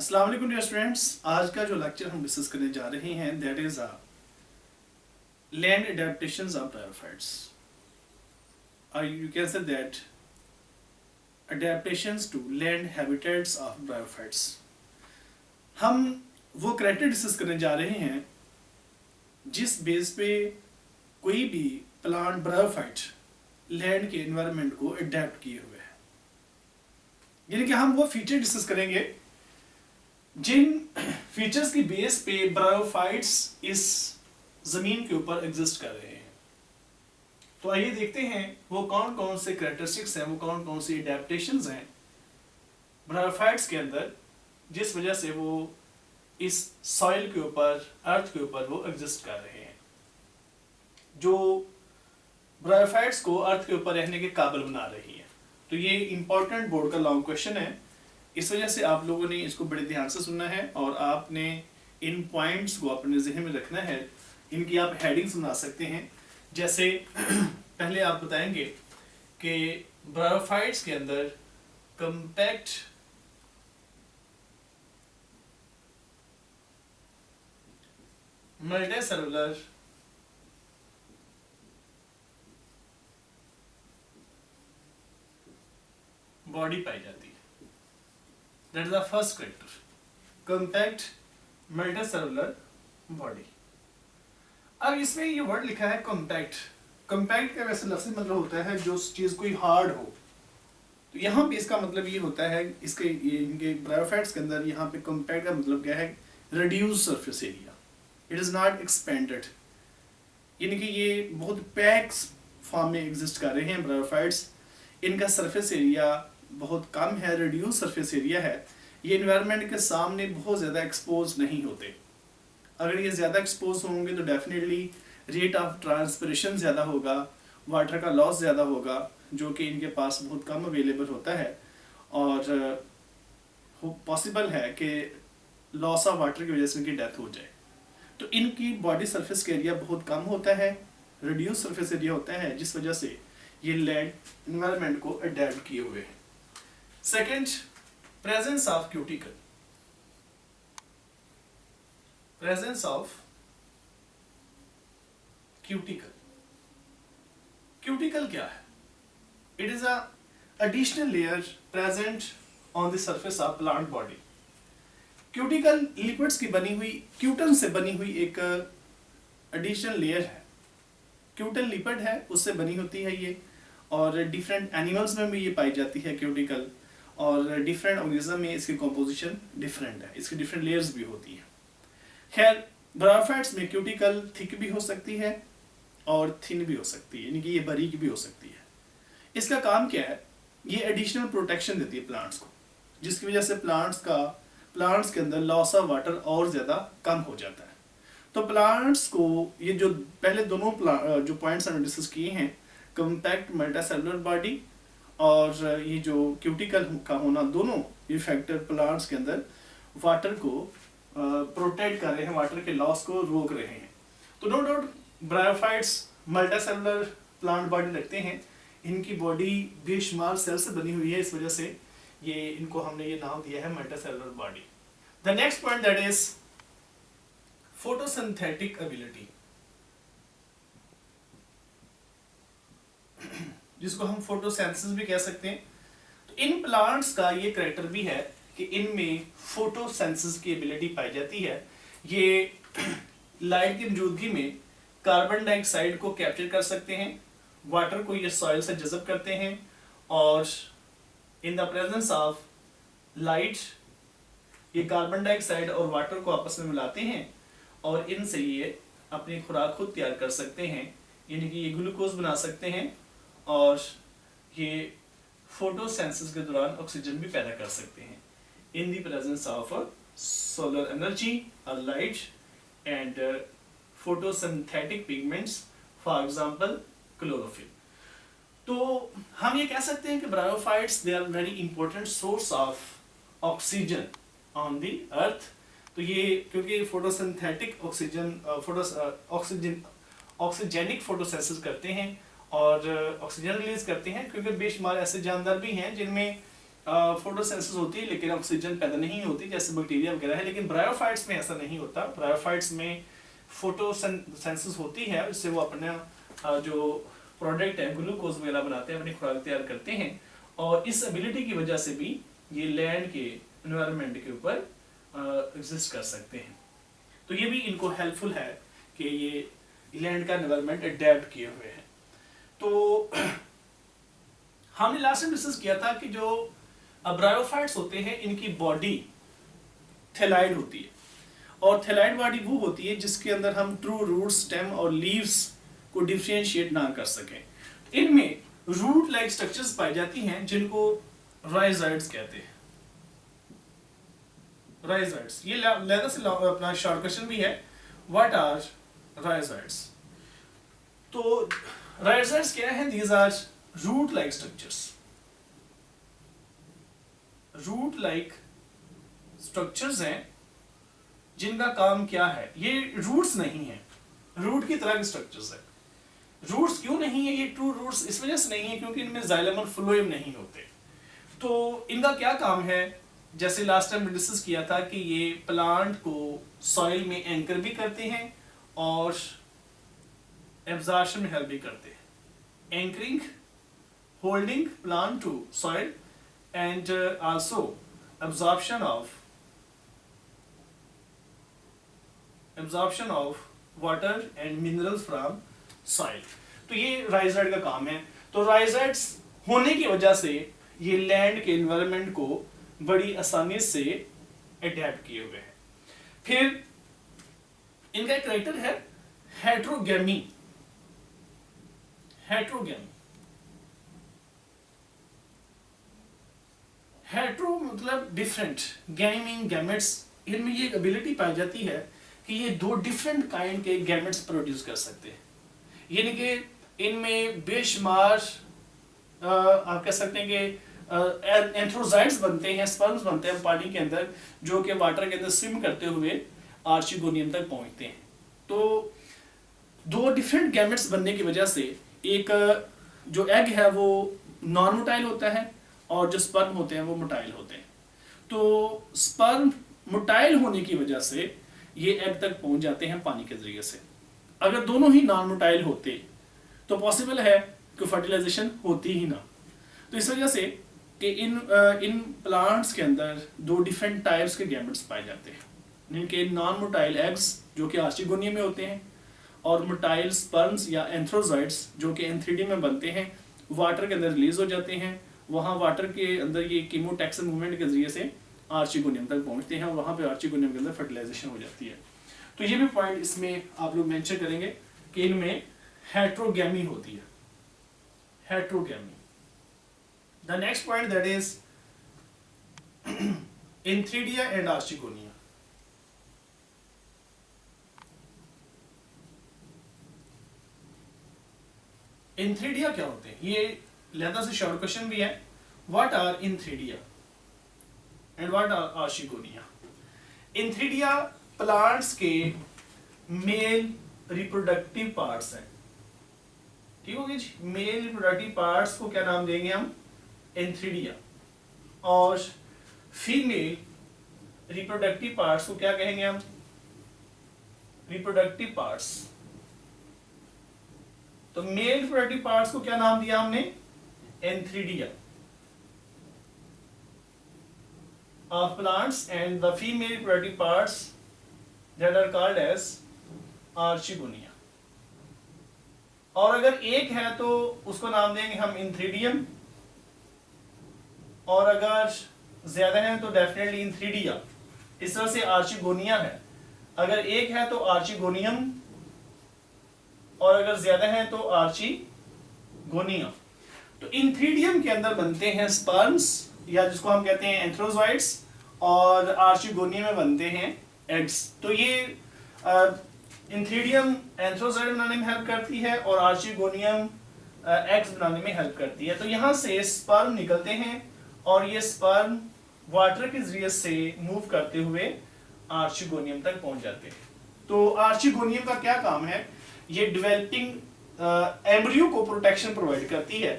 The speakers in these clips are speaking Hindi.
अस्सलाम वालेकुम डियर स्टूडेंट्स। आज का जो लेक्चर हम डिस्कस करने जा रहे हैं that is land adaptations of bryophytes, और you can say that adaptations to land habitats of bryophytes. हम वो कैरेक्टर डिस्कस करने जा रहे हैं जिस बेस पे कोई भी प्लांट ब्रायोफाइट लैंड के एनवायरनमेंट को अडेप्ट किए हुए है। यानी कि हम वो फीचर डिस्कस करेंगे जिन फीचर्स की बेस पे ब्रायोफाइट्स इस जमीन के ऊपर एग्जिस्ट कर रहे हैं। तो आइए देखते हैं वो कौन कौन से कैरेक्टरिस्टिक्स हैं, वो कौन कौन सी एडेप्टेशंस हैं ब्रायोफाइट्स के अंदर जिस वजह से वो इस सॉइल के ऊपर, अर्थ के ऊपर वो एग्जिस्ट कर रहे हैं, जो ब्रायोफाइट्स को अर्थ के ऊपर रहने के काबिल बना रही है। तो ये इंपॉर्टेंट बोर्ड का लॉन्ग क्वेश्चन है, इस वजह से आप लोगों ने इसको बड़े ध्यान से सुनना है और आपने इन पॉइंट्स को अपने जहन में रखना है। इनकी आप हेडिंग्स बना सकते हैं। जैसे पहले आप बताएंगे कि ब्रायोफाइट्स के अंदर कम्पैक्ट मल्टीसेलुलर बॉडी पाई जाती है। That is the first character, compact multicellular body। अब इसमें ये वर्ड लिखा है compact। compact का वैसे लफ्ज़ी मतलब होता है जो चीज़ कोई हार्ड हो, तो यहाँ पे इसका मतलब ये होता है, इसके इनके ब्रायोफाइट्स के अंदर यहाँ पे compact का मतलब क्या है, reduced surface area, it is not expanded। यानी कि ये बहुत पैक फॉर्म में एग्जिस्ट कर रहे हैं ब्रायोफाइट्स। इनका सरफेस एरिया बहुत कम है, रिड्यूस सरफेस एरिया है। ये इन्वायरमेंट के सामने बहुत ज़्यादा एक्सपोज नहीं होते। अगर ये ज़्यादा एक्सपोज होंगे तो डेफिनेटली रेट ऑफ ट्रांसपिरेशन ज़्यादा होगा, वाटर का लॉस ज़्यादा होगा, जो कि इनके पास बहुत कम अवेलेबल होता है, और पॉसिबल है कि लॉस ऑफ वाटर की वजह से इनकी डेथ हो जाए। तो इनकी बॉडी सरफेस का एरिया बहुत कम होता है, रिड्यूस सरफेस एरिया होता है, जिस वजह से ये लैंड इन्वायरमेंट को अडेप्ट किए हुए हैं। Second, presence of cuticle. Presence of cuticle. Cuticle क्या है? It is a additional layer present on the surface of plant body. Cuticle lipids की बनी हुई, क्यूटन से बनी हुई एक एडिशनल लेयर है। क्यूटन लिपिड है, उससे बनी होती है ये, और डिफरेंट एनिमल्स में भी ये पाई जाती है क्यूटिकल, और डिफरेंट ऑर्गेनिज्म में इसकी कॉम्पोजिशन डिफरेंट है, इसकी डिफरेंट लेयर्स भी होती है। खैर, ब्रायोफाइट्स में क्यूटिकल थिक भी हो सकती है और थिन भी हो सकती है, यानी कि ये बारीक भी हो सकती है। इसका काम क्या है? ये एडिशनल प्रोटेक्शन देती है प्लांट्स को, जिसकी वजह से प्लांट्स के अंदर लॉस ऑफ वाटर और ज़्यादा कम हो जाता है। तो प्लांट्स को ये जो पहले दोनों जो पॉइंट्स हमने डिस्कस किए हैं, कम्पैक्ट मल्टीसेलुलर बॉडी और ये जो क्यूटिकल का होना, दोनों ये फैक्टर प्लांट्स के अंदर वाटर को प्रोटेक्ट कर रहे हैं, वाटर के लॉस को रोक रहे हैं। तो no doubt bryophytes multicellular plant body रखते हैं। इनकी बॉडी बेशुमार सेल से बनी हुई है, इस वजह से ये इनको हमने ये नाम दिया है multicellular body. The next point that is photosynthetic ability, जिसको हम फोटोसेंसिस भी कह सकते हैं। तो इन प्लांट्स का ये कैरेक्टर भी है कि इनमें फोटोसेंसिस की एबिलिटी पाई जाती है। ये लाइट की मौजूदगी में कार्बन डाइऑक्साइड को कैप्चर कर सकते हैं, वाटर को ये सॉइल से जज़ब करते हैं, और इन द प्रेजेंस ऑफ लाइट ये कार्बन डाइऑक्साइड और वाटर को आपस में मिलाते हैं, और इनसे ये अपनी खुराक खुद तैयार कर सकते हैं, यानी कि ये ग्लूकोज बना सकते हैं, और ये फोटोसेंसिस के दौरान ऑक्सीजन भी पैदा कर सकते हैं in the presence of solar energy और light and photosynthetic pigments, for example chlorophyll. तो हम ये कह सकते हैं कि bryophytes they are very important source of oxygen on the earth. तो ये क्योंकि फोटोसिंथेटिक ऑक्सीजेनिक फोटोसिंथेसिस करते हैं और ऑक्सीजन रिलीज करते हैं, क्योंकि बेशुमार ऐसे जानदार भी हैं जिनमें फोटोसिंथेसिस होती है लेकिन ऑक्सीजन पैदा नहीं होती जैसे बैक्टीरिया वगैरह है, लेकिन ब्रायोफाइट्स में ऐसा नहीं होता। ब्रायोफाइट्स में फोटोसिंथेसिस होती है, इससे वो अपना जो प्रोडक्ट है ग्लूकोज वगैरह बनाते हैं, अपनी खुराक तैयार करते हैं, और इस एबिलिटी की वजह से भी ये लैंड के एनवायरनमेंट के ऊपर एग्जिस्ट कर सकते हैं। तो ये भी इनको हेल्पफुल है कि ये लैंड का एनवायरनमेंट अडेप्ट किए हुए हैं। तो हमने लास्ट में डिस्कस किया था कि जो ब्रायोफाइट्स होते हैं इनकी बॉडी थैलाइड होती है, और थैलाइड बॉडी वो होती है जिसके अंदर हम ट्रू रूट, स्टेम और लीव्स को डिफरेंशिएट ना कर सकें। इनमें रूट लाइक स्ट्रक्चर्स पाई जाती हैं जिनको राइजाइड्स कहते हैं। राइजाइड्स, ये लेदर से अपना शॉर्ट क्वेश्चन भी है, व्हाट आर राइजाइड्स। तो राइजाइड्स क्या है? These are root like structures. Root like structures हैं जिनका काम क्या है, ये रूट्स नहीं है, रूट की तरह के स्ट्रक्चर्स है। रूट्स क्यों नहीं है? ये ट्रू रूट्स इस वजह से नहीं है क्योंकि इनमें जाइलम और फ्लोएम नहीं होते। तो इनका क्या काम है? जैसे लास्ट टाइम डिस्कस किया था कि ये प्लांट को सॉइल में एंकर भी करते हैं और एब्जॉर्प्शन में हेल्प भी करते हैं। Anchoring, holding plant to soil and also absorption of water and minerals from soil। तो ये राइजाइड का काम है। तो राइजाइड्स होने की वजह से ये लैंड के एनवायरनमेंट को बड़ी आसानी से अडेप्ट किए हुए हैं। फिर इनका एक कैरेक्टर है हेट्रोगेमी। हेट्रोगेमी, हेट्रो मतलब डिफरेंट, गैमिंग गैमेट्स, इनमें ये एबिलिटी पाई जाती है कि ये दो डिफरेंट काइंड के गैमेट्स प्रोड्यूस कर सकते हैं। यानी कि इनमें बेशुमार आप कह सकते हैं कि एंथ्रोजाइट्स बनते हैं, स्पर्म्स बनते हैं पानी के अंदर, जो कि वाटर के अंदर स्विम करते हुए आर्चिगोनियम तक पहुंचते हैं। तो दो डिफरेंट गैमेट्स बनने की वजह से एक जो एग है वो नॉन मोटाइल होता है और जो स्पर्म होते हैं वो मोटाइल होते हैं। तो स्पर्म मोटाइल होने की वजह से ये एग तक पहुंच जाते हैं पानी के जरिए से। अगर दोनों ही नॉन मोटाइल होते तो पॉसिबल है कि फर्टिलाइजेशन होती ही ना। तो इस वजह से कि इन प्लांट्स के अंदर दो डिफरेंट टाइप्स के गैमेट्स पाए जाते हैं, जिनके नॉन मोटाइल एग्स जो कि आर्चिगोनियम में होते हैं और मोटाइल स्पर्म्स या एंथ्रोजाइट्स जो कि एंथ्रीडियम में बनते हैं, वाटर के अंदर रिलीज हो जाते हैं। वहाँ वाटर के अंदर ये कीमोटैक्सन मूवमेंट के जरिए से आर्चिगोनियम तक पहुँचते हैं और वहाँ पे आर्चिगोनियम के अंदर फर्टिलाइजेशन हो जाती है। तो ये भी पॉइंट इसमें आप लोग मेंशन करेंगे कि इनमें हेट्रोगैमी होती है। Heterogamy. The next point that is antheridia and archegonia. Antheridia क्या होते हैं? ये लेदर से शॉर्ट क्वेश्चन भी है, what are antheridia and what are archegonia. Antheridia plants के मेल रिप्रोडक्टिव पार्ट्स हैं। ठीक हो गया जी। मेल रिप्रोडक्टिव पार्ट्स को क्या नाम देंगे हम? एंथ्रीडिया। और फीमेल रिप्रोडक्टिव पार्ट्स को क्या कहेंगे हम? Reproductive parts. तो मेल रिप्रोडक्टिव पार्ट्स को क्या नाम दिया हमने? Antheridia of plants, and the female reproductive parts that are called as archigonia। और अगर एक है तो उसको नाम देंगे हम इंथ्रीडियम, और अगर ज्यादा है तो डेफिनेटली इंथ्रीडिया। इस तरह से आर्चिगोनिया है, अगर एक है तो आर्चिगोनियम और अगर ज्यादा है तो आर्चिगोनिया। तो इंथ्रीडियम के अंदर बनते हैं स्पर्म्स या जिसको हम कहते हैं एंथ्रोजॉइड्स, और आर्चिगोनियम में बनते हैं एग्स। तो ये इंथ्रीडियम एंथ्रोजॉइड बनाने में हेल्प करती है और आर्चिगोनियम एग्स बनाने में हेल्प करती है। तो यहाँ से स्पर्म निकलते हैं और ये स्पर्म वाटर के जरिए से मूव करते हुए आर्चिगोनियम तक पहुंच जाते हैं। तो आर्चिगोनियम का क्या काम है? ये डेवलपिंग एम्ब्रियो को प्रोटेक्शन प्रोवाइड करती है।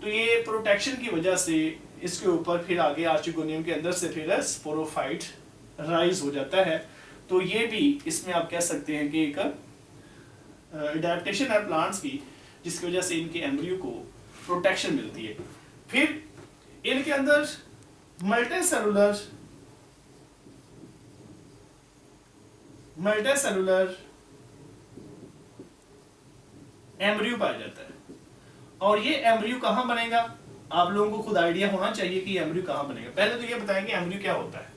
तो ये प्रोटेक्शन की वजह से इसके ऊपर फिर आगे आर्चिगोनियम के अंदर से फिर स्पोरोफाइट राइज हो जाता है। तो ये भी इसमें आप कह सकते हैं कि एक अडेप्टेशन है प्लांट्स की, जिसकी वजह से इनके एम्ब्रियो को प्रोटेक्शन मिलती है। फिर इनके अंदर मल्टीसेलुलर एम्ब्रियो पाया जाता है। और ये एम्ब्रियो कहाँ बनेगा, आप लोगों को खुद आइडिया होना चाहिए कि एम्ब्रियो कहाँ बनेगा। पहले तो ये बताएंगे एम्ब्रियो क्या होता है।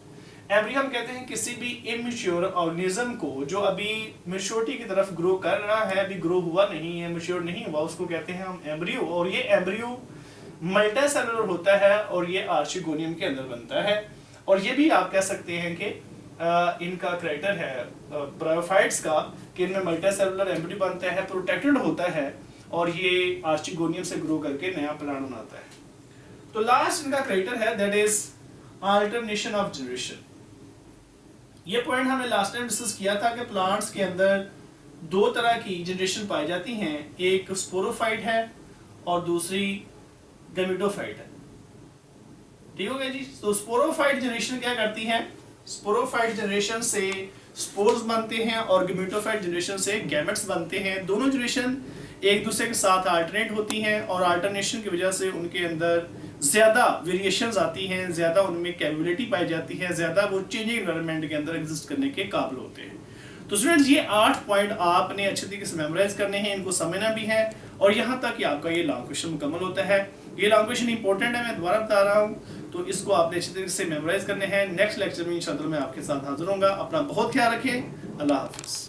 एम्ब्रियो हम कहते हैं किसी भी इमैच्योर ऑर्गेनिज्म को जो अभी मैच्योरिटी की तरफ ग्रो कर रहा है, अभी ग्रो हुआ नहीं है, मैच्योर नहीं हुआ, उसको कहते हैं हम एम्ब्रियो। और ये एम्ब्रियो मल्टीसेलुलर होता है और ये आर्चिगोनियम के अंदर बनता है। और ये भी आप कह सकते हैं कि इनका कैरेक्टर है ब्रायोफाइट्स का कि इनमें मल्टीसेलुलर एम्ब्रियो बनता है, प्रोटेक्टेड होता है और ये आर्चिगोनियम से ग्रो करके नया प्लांट बनाता है। तो लास्ट इनका कैरेक्टर है that is alternation of generation. ये पॉइंट हमने लास्ट टाइम डिस्कस किया था कि प्लांट्स के अंदर दो तरह की जनरेशन पाई जाती हैं, एक स्पोरोफाइट है और दूसरी गैमेटोफाइट है। ठीक हो गया जी। तो स्पोरोफाइट जनरेशन क्या करती है, स्पोरोफाइट जनरेशन से स्पोर्स बनते हैं और गैमेटोफाइट जनरेशन से गैमेट्स बनते हैं। दोनों जनरेशन एक दूसरे के साथ अल्टरनेट होती हैं और अल्टरनेशन की वजह से उनके अंदर ज़्यादा वेरिएशंस आती हैं, ज़्यादा उनमें कैपेबिलिटी पाई जाती है, ज़्यादा वो चेंजिंग एनवायरनमेंट के अंदर एग्जिस्ट करने के काबिल होते हैं। तो स्टूडेंट्स ये 8 पॉइंट आपने अच्छे तरीके से मेमोराइज करने हैं, इनको समझना भी है और यहाँ तक कि आपका ये लॉन्ग क्वेश्चन मुकम्मल होता है। ये लॉन्ग क्वेश्चन इंपॉर्टेंट है, मैं दोबारा बता रहा हूँ, तो इसको आपने अच्छे तरीके से मेमोराइज करने हैं। नेक्स्ट लेक्चर में इंशाअल्लाह मैं आपके साथ हाजिर होऊंगा। अपना बहुत ख्याल रखें। अल्लाह हाफिज़।